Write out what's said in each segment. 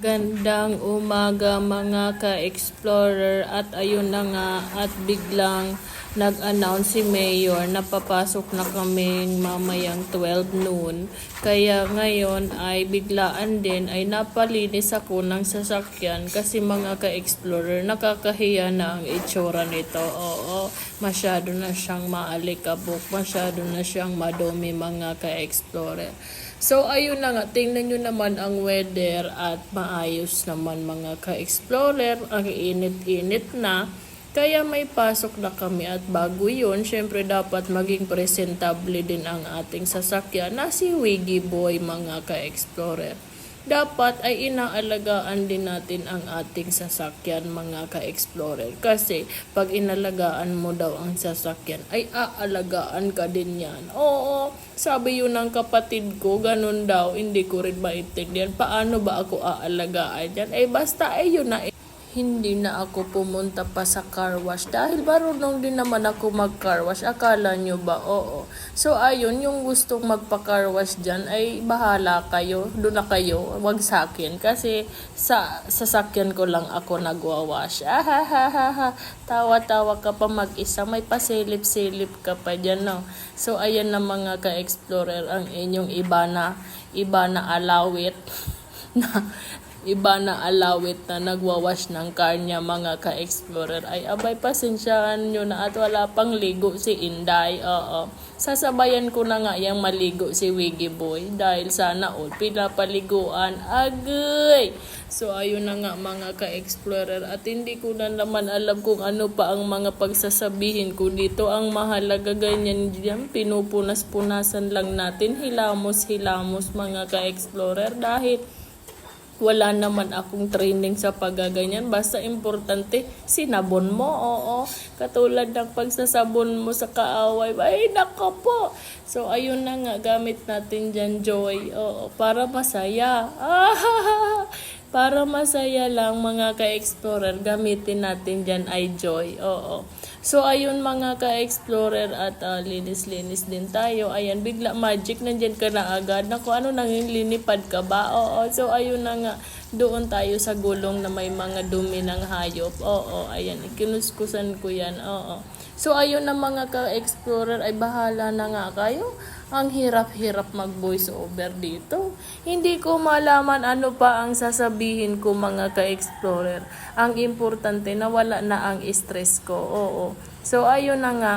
Gandang umaga mga ka-explorer at ayun na nga at biglang nag-announce si Mayor na papasok na kami mamayang 12 noon. Kaya ngayon ay biglaan din ay napalinis ako ng sasakyan kasi mga ka-explorer nakakahiya na ang itsura nito. Oo, masyado na siyang maalikabok, masyado na siyang madumi mga ka-explorer. So ayun na nga, tingnan nyo naman ang weather at maayos naman mga ka-explorer, ang init-init na. Kaya may pasok na kami at bago yun, syempre dapat maging presentable din ang ating sasakyan na si Wiggy Boy mga ka-explorer. Dapat ay inaalagaan din natin ang ating sasakyan mga ka-explorer. Kasi pag inalagaan mo daw ang sasakyan ay aalagaan ka din yan. Oo, sabi yun ng kapatid ko, ganun daw, hindi ko rin maintindihan. Paano ba ako aalagaan yan? Eh basta ay yun na hindi na ako pumunta pa sa car wash dahil marunong din naman ako mag-car wash. Akala nyo ba? Oo. So ayun, yung gustong magpa-car wash dyan ay bahala kayo. Doon na kayo. Wag sa akin. Kasi sa sasakyan ko lang ako nagwa-wash. Ahahaha. Tawa-tawa ka pa mag-isa. May pasilip-silip ka pa dyan, no? So ayan na mga ka-explorer ang inyong iba na alawit na iba na alawit na nagwawash ng car niya mga ka-explorer ay abay pasensyahan nyo na at wala pang ligo si Inday. Oo. Sasabayan ko na nga yung maligo si Wiggy Boy dahil sana all pinapaliguan. Agay! So ayun na nga mga ka-explorer at hindi ko na naman alam kung ano pa ang mga pagsasabihin ko dito. Ang mahalaga ganyan diyan, pinupunas-punasan lang natin, hilamos-hilamos mga ka-explorer dahil wala naman akong training sa pagaganyan. Basta importante, sinabon mo. Oo. Katulad ng pagsasabon mo sa kaaway. Ay, nako po. So, ayun na nga. Gamit natin dyan, Joy. Oo. Para masaya. Para masaya lang mga ka-explorer, gamitin natin dyan ay Joy. Oo. So, ayun mga ka-explorer at linis-linis din tayo. Ayan, bigla magic, nandyan ka na agad. Naku, ano nang linipad ka ba? Oo. So, ayun na nga. Doon tayo sa gulong na may mga dumi ng hayop. Oo, ayan. Ikinuskusan ko yan. Oo. So, ayun na mga ka-explorer ay bahala na nga kayo. Ang hirap-hirap mag-voice over dito. Hindi ko malaman ano pa ang sasabihin ko mga ka-explorer. Ang importante na wala na ang stress ko. Oo. So, ayun na nga.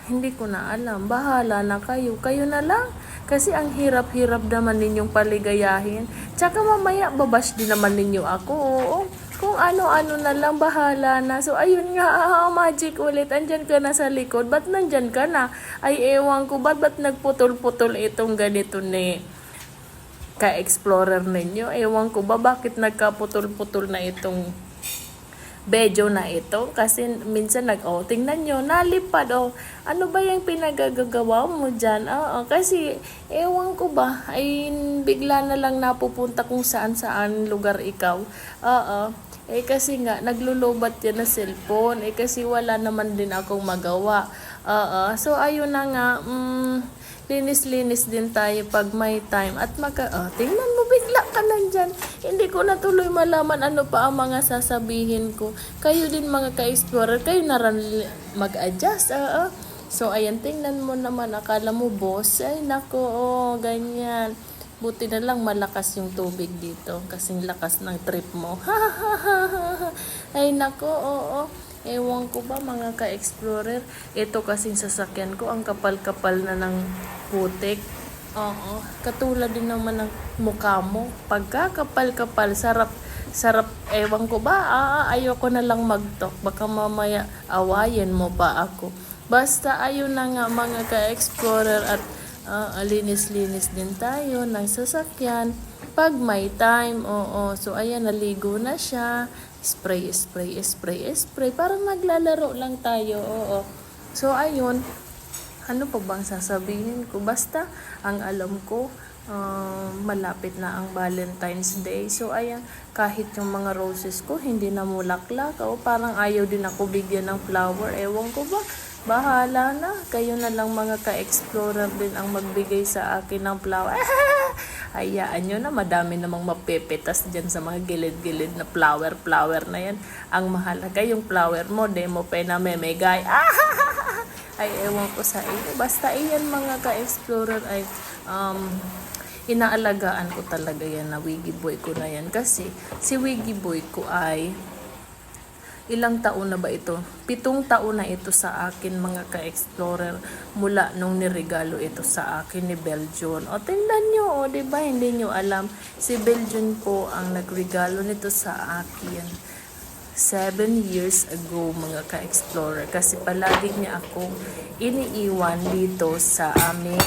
Hindi ko na alam. Bahala na kayo. Kayo na lang. Kasi ang hirap-hirap naman ninyong paligayahin. Tsaka mamaya babash din naman ninyo ako. Oo. Kung ano-ano na lang, bahala na. So, ayun nga, magic ulit. Andyan ka na sa likod. Ba't nandyan ka na? Ay, ewan ko. Ba't nagputol-putol itong ganito ni ka-explorer ninyo? Ewan ko ba, bakit nagkaputol-putol na itong bedyo na ito? Kasi minsan tingnan nyo, nalipad. Ano ba yung pinagagagawa mo dyan? Kasi, ewan ko ba, ay bigla na lang napupunta kung saan-saan lugar ikaw. Kasi nga, naglulubat yan na cellphone. Kasi wala naman din akong magawa. So, ayun na nga, linis-linis din tayo pag may time. At tingnan mo, bigla ka nandyan. Hindi ko na tuloy malaman ano pa ang mga sasabihin ko. Kayo din mga ka-explorer, kayo na rin mag-adjust. So, ayan, tingnan mo naman. Akala mo, boss. Ay, nako, ganyan. Buti na lang malakas yung tubig dito. Kasing lakas ng trip mo. Ay, nako, oo. Ewan ko ba mga ka-explorer. Ito kasing sasakyan ko, ang kapal-kapal na ng putik. Oo. Katulad din naman ng mukha mo. Pagka kapal-kapal, sarap. Ewan ko ba, ayoko na lang mag-talk. Baka mamaya awayin mo pa ako. Basta ayun na nga mga ka-explorer at linis-linis din tayo ng sasakyan pag may time. Oo. So, ayan, naligo na siya. Spray. Parang naglalaro lang tayo. Oo. So, ayun. Ano pa bang sasabihin ko? Basta, ang alam ko, malapit na ang Valentine's Day. So, ayan, kahit yung mga roses ko, hindi na mulaklak. Parang ayaw din ako bigyan ng flower. Ewan ko ba? Bahala na. Kayo na lang mga ka-explorer din ang magbigay sa akin ng flower. Hayaan nyo na, madami namang mapepetas dyan sa mga gilid-gilid na flower na yan. Ang mahalaga yung flower mo, di mo pa namemegay. Ay, ewan ko sa iyo. Basta iyan mga ka-explorer ay inaalagaan ko talaga yan na Wiggy Boy ko na yan. Kasi si Wiggy Boy ko ay ilang taon na ba ito? 7 taon na ito sa akin mga ka-explorer mula nung niregalo ito sa akin ni Belgian. O tingnan nyo, o diba hindi nyo alam, si Belgian po ang nagregalo nito sa akin 7 years ago mga ka-explorer. Kasi palagi niya akong iniiwan dito sa aming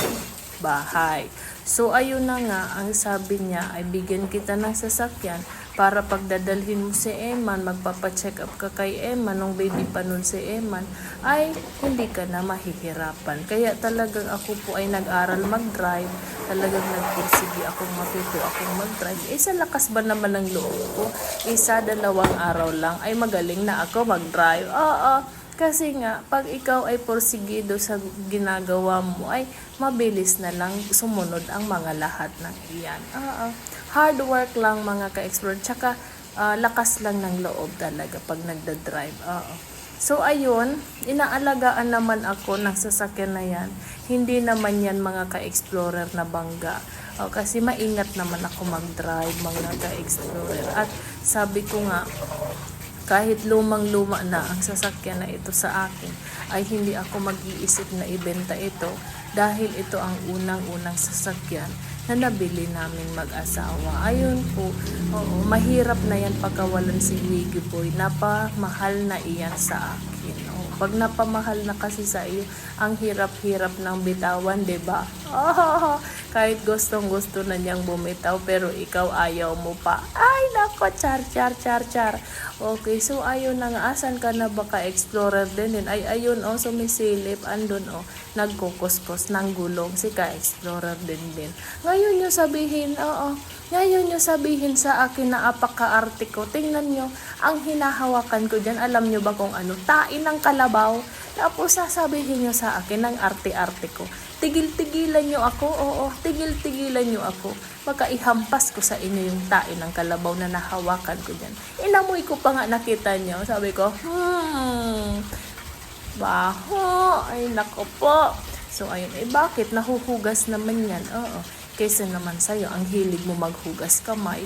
bahay. So ayun na nga, ang sabi niya ay bigyan kita ng sasakyan para pagdadalhin mo si Eman, magpapacheck up ka kay Eman, nung baby pa nun si Eman, ay hindi ka na mahihirapan. Kaya talagang ako po ay nag-aral mag-drive, talagang nagpursige akong matuto akong mag-drive. Sa lakas ba naman ng loob ko? 1-2 araw lang ay magaling na ako mag-drive. Kasi nga, pag ikaw ay porsigido sa ginagawa mo, ay mabilis na lang sumunod ang mga lahat ng iyan. Hard work lang mga ka-explorer. Tsaka, lakas lang ng loob talaga pag nagda-drive. So, ayun, inaalagaan naman ako ng sasakyan na yan. Hindi naman yan mga ka-explorer na bangga. Kasi maingat naman ako mag-drive mga ka-explorer. At sabi ko nga, kahit lumang-luma na ang sasakyan na ito sa akin, ay hindi ako mag-iisip na ibenta ito dahil ito ang unang-unang sasakyan na nabili namin mag-asawa. Ayun po, mahirap na yan pagkawalan si Wiggy Boy. Napamahal na iyan sa akin. Pag napamahal na kasi sa iyo, ang hirap-hirap ng bitawan, diba? Kahit gustong-gusto na niyang bumitaw, pero ikaw ayaw mo pa. Ay, nako, char. Okay, so ayun na nga, asan ka na ba ka-explorer din? Ay, ayun, sumisilip, andun, nagkukuskos ng gulong, si ka-explorer din. Ngayon nyo sabihin, ngayon nyo sabihin sa akin na apaka-arte ko. Tingnan nyo, ang hinahawakan ko dyan, alam nyo ba kung ano? Tain ng kalabaw. Tapos sasabihin nyo sa akin ng arte-arte ko. Tigil-tigilan nyo ako, tigil-tigilan nyo ako. Baka ihampas ko sa inyo yung tain ng kalabaw na nahawakan ko dyan. Inamoy ko pa nga, nakita nyo. Sabi ko, baho. Ay, nako po. So, ayun, bakit? Nahuhugas naman yan. Kaysa naman sa'yo, ang hilig mo maghugas kamay.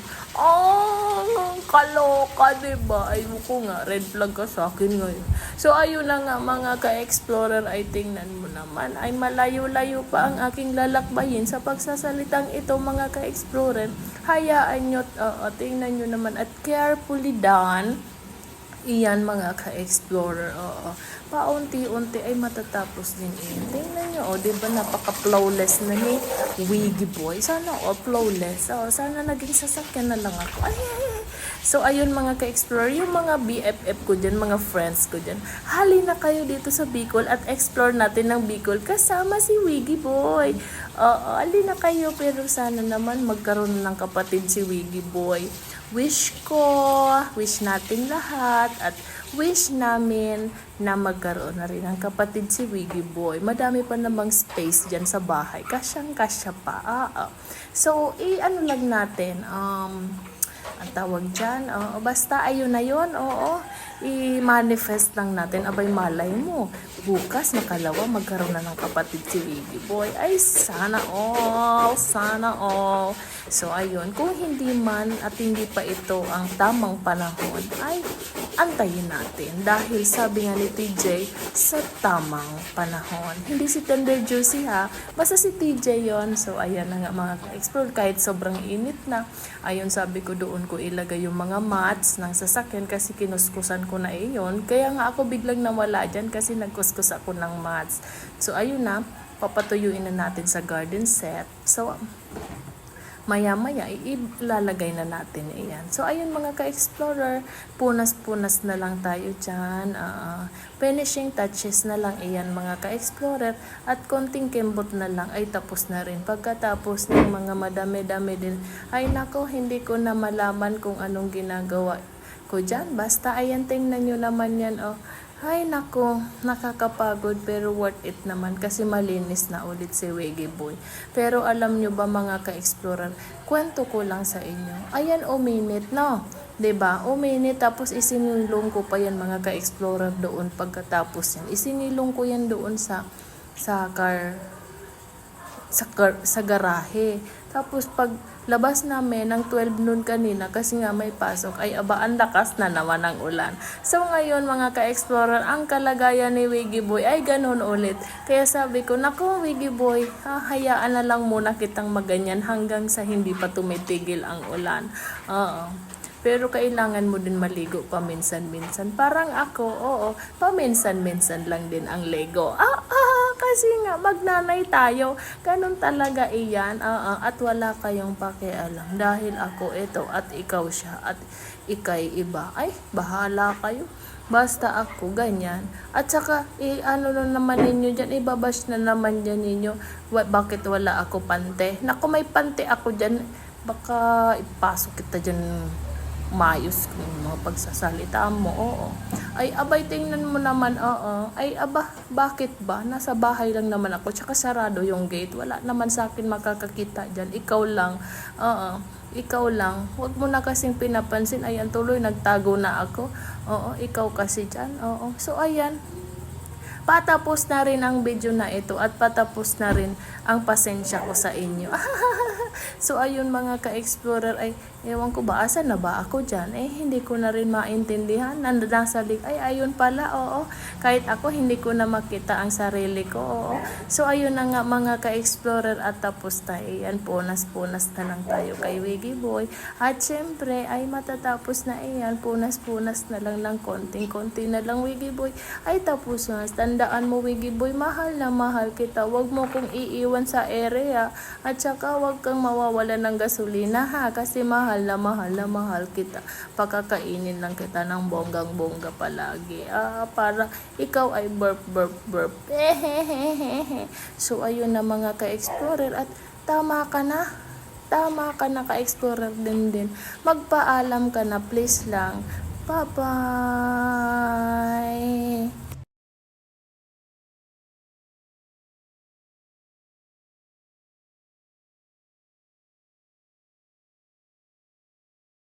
Kaloka, diba? Ayun ko nga, red flag ka sa akin ngayon. So, ayun na nga mga ka-explorer, ay tingnan mo naman, ay malayo-layo pa ang aking lalakbayin sa pagsasalitang ito mga ka-explorer. Hayaan nyo, tingnan nyo naman at carefully done. Iyan mga ka-explorer, paunti-unti ay matatapos din iyan. Tingnan nyo, diba napaka-flawless na ni Wiggy Boy. Sana flawless. Sana naging sasakyan na lang ako. So, ayun mga ka-explorer, yung mga BFF ko dyan, mga friends ko dyan, hali na kayo dito sa Bicol at explore natin ng Bicol kasama si Wiggy Boy. Hali na kayo, pero sana naman magkaroon ng kapatid si Wiggy Boy. Wish natin lahat at wish namin na magkaroon na rin ng kapatid si Wiggy Boy. Madami pa namang space dyan sa bahay. Kasyang-kasya pa. So, ano lang natin, ang tawag dyan, basta ayun na yun, i-manifest lang natin. Abay, malay mo, bukas makalawa magkaroon na ng kapatid si Wiggy Boy. Ay, sana all. So, ayun, kung hindi man at hindi pa ito ang tamang panahon, ay antayin natin. Dahil sabi nga ni TJ, sa tamang panahon. Hindi si Tender Juicy basta si TJ yon. So, ayan na nga mga ka-explore, kahit sobrang init na. Ayun, sabi ko doon ko ilagay yung mga mats ng sasakyan kasi kinuskusan ko na iyon. Kaya nga ako biglang nawala dyan kasi nagkuskus ako ng mats. So, ayun na, papatuyuin na natin sa garden set. So, maya-maya, ilalagay na natin iyan. So, ayun mga ka-explorer, punas-punas na lang tayo dyan. Finishing touches na lang iyan mga ka-explorer. At konting kembot na lang ay tapos na rin. Pagkatapos ng mga madami-dami din, ay nako, hindi ko na malaman kung anong ginagawa ko dyan. Basta, ayan, tingnan nyo naman yan, Ay nako, nakakapagod pero worth it naman kasi malinis na ulit si Wiggy Boy. Pero alam nyo ba mga ka-explorer, kwento ko lang sa inyo. Ayan uminit no, 'di ba? Uminit tapos isinilong ko pa yan mga ka-explorer doon pagkatapos yan. Isinilong ko yan doon sa car sa garahe. Tapos pag labas namin ng 12 noon kanina kasi nga may pasok ay aba ang lakas na naman ng ulan. So ngayon mga ka-explorer, ang kalagayan ni Wiggy Boy ay ganun ulit. Kaya sabi ko, naku Wiggy Boy, hayaan na lang muna kitang maganyan hanggang sa hindi pa tumitigil ang ulan. Oo. Pero kailangan mo din maligo paminsan-minsan. Parang ako, oo, paminsan-minsan lang din ang ligo. Kasi nga, magnanay tayo. Ganun talaga iyan. At wala kayong pakialam. Dahil ako ito at ikaw siya at ikay iba. Ay, bahala kayo. Basta ako, ganyan. At saka, ano na naman ninyo dyan, ibabash na naman dyan ninyo. Bakit wala ako pante? Naku, may pante ako dyan. Baka ipasok kita dyan mayos kung mga pagsasalita mo, oo. Ay, abay, tingnan mo naman, oo. Ay, aba, bakit ba? Nasa bahay lang naman ako, tsaka sarado yung gate. Wala naman sa akin makakakita dyan. Ikaw lang, oo. Ikaw lang. Huwag mo na kasing pinapansin. Ayan, tuloy, nagtago na ako. Oo, ikaw kasi dyan, oo. So, ayan. Patapos na rin ang video na ito at patapos na rin ang pasensya ko sa inyo. So ayun mga ka-explorer, ay ewan ko ba asa na ba ako dyan, hindi ko na rin maintindihan. Nasa ay ayun pala, oo, kahit ako hindi ko na makita ang sarili ko, oo. So ayun na nga mga ka-explorer, at tapos tayo, yan, punas-punas na lang tayo kay Wiggy Boy. At syempre ay matatapos na iyan, punas-punas na lang ng konting-konti na lang Wiggy Boy, ay tapos na. Tandaan mo Wiggy Boy, mahal na mahal kita, wag mo kong iiwan sa area, at saka wag kang mawawala ng gasolina ha, kasi mahal na mahal kita. Pakakainin lang kita ng bonggang-bongga palagi. Para ikaw ay burp burp burp. So ayun na mga ka-explorer, at tama ka na. Tama ka na ka-explorer din. Magpaalam ka na please lang. Bye-bye.